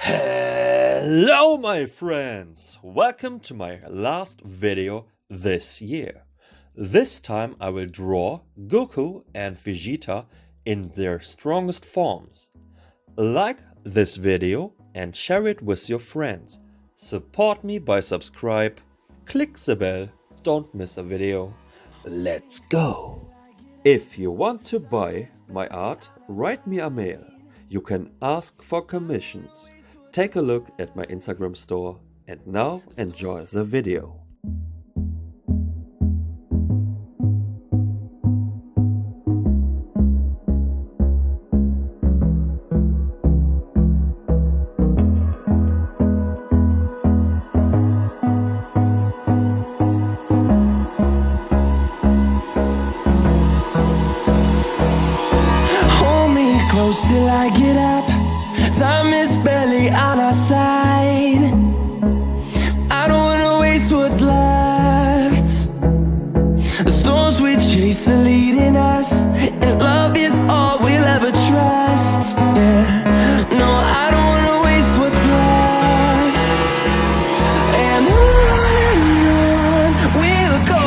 Hello my friends! Welcome to my last video this year. This time I will draw Goku and Vegeta in their strongest forms. Like this video and share it with your friends. Support me by subscribe, click the bell, don't miss a video. Let's go! If you want to buy my art, write me a mail. You can ask for commissions. Take a look at my Instagram store and now enjoy the video. Hold me close till I get up. Time is barely on our side. I don't wanna waste what's left. The storms we chase are leading us, and love is all we'll ever trust. Yeah, no, I don't wanna waste what's left. And on we'll go,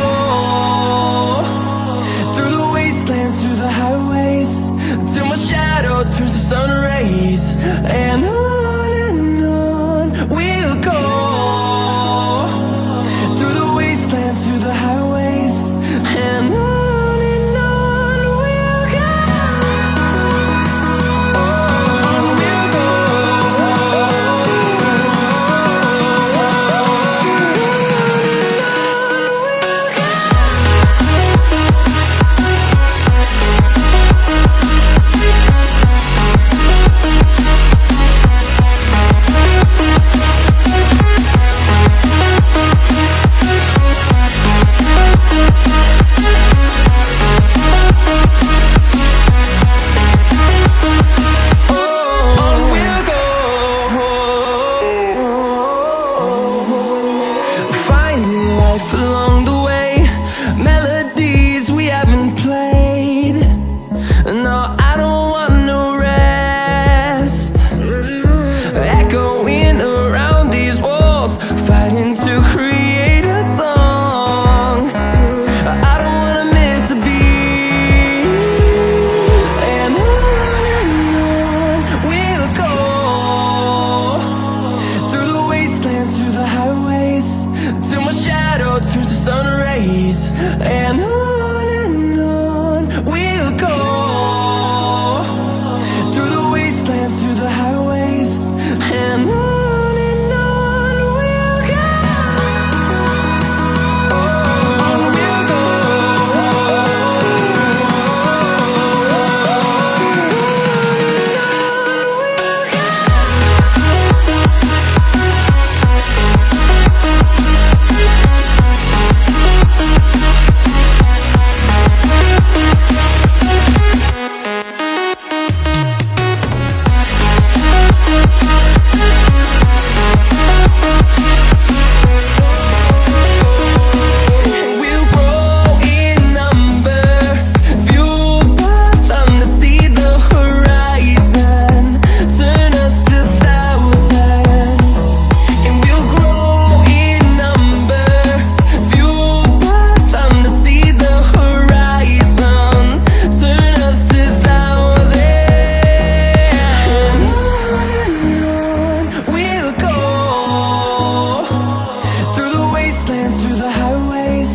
through the wastelands, through the highways, till my shadow turns to sun rays. And on we'll go, through the wastelands, through the highways, and on we'll go. On we'll go. Finding life along the way, melodies we haven't played. No, I don't want no rest. Echoing around these walls, fighting to create a song. I don't wanna miss a beat. And on we'll go, through the wastelands, through the highways, till my shadow turns to sun rays. And on we'll go, through the wastelands, through the highways, and on we'll go. On we'll go. We'll grow in number, fueled by them to see the horizon, turn us to thousands. And we'll grow in number, fueled by them to see the horizon, turn us to thousands. And on we'll go, through the wastelands, through the highways,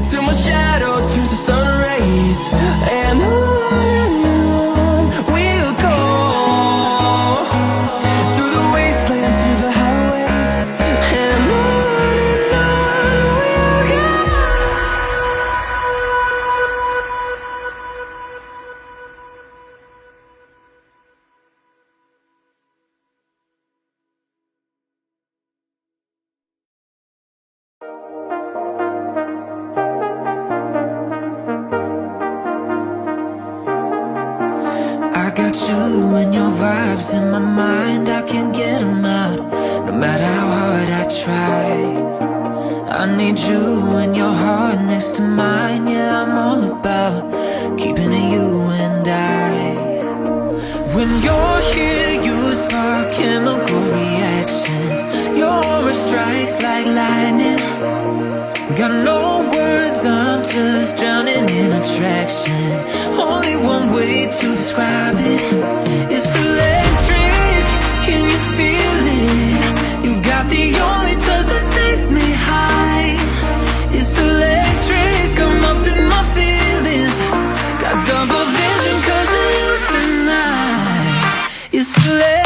till my shadow turns to sun rays. And on we'll go, through the wastelands, through the highways, and on we'll go. I got you and your vibes in my mind, I can't get them out, no matter how hard I try. I need you and your heart next to mine, yeah, I'm all about keeping it you and I. When you're here, you spark chemical reactions. Got no words, I'm just drowning in attraction. Only one way to describe it. It's electric, can you feel it? You got the only touch that takes me high. It's electric, I'm up in my feelings. Got double vision 'cause of you tonight. It's electric.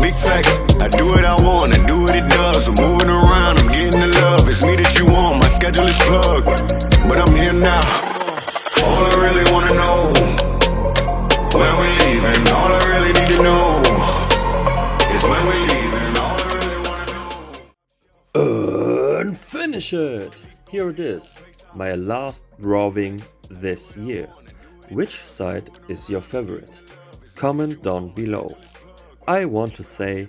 Big facts, I do what I want, I do what it does. I'm moving around. Finish it! Here it is, my last drawing this year. Which side is your favorite? Comment down below. I want to say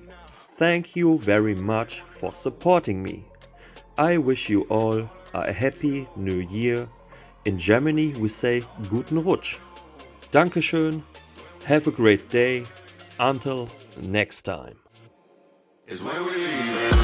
thank you very much for supporting me. I wish you all a happy new year. In Germany we say Guten Rutsch. Dankeschön. Have a great day. Until next time. Is when we leave.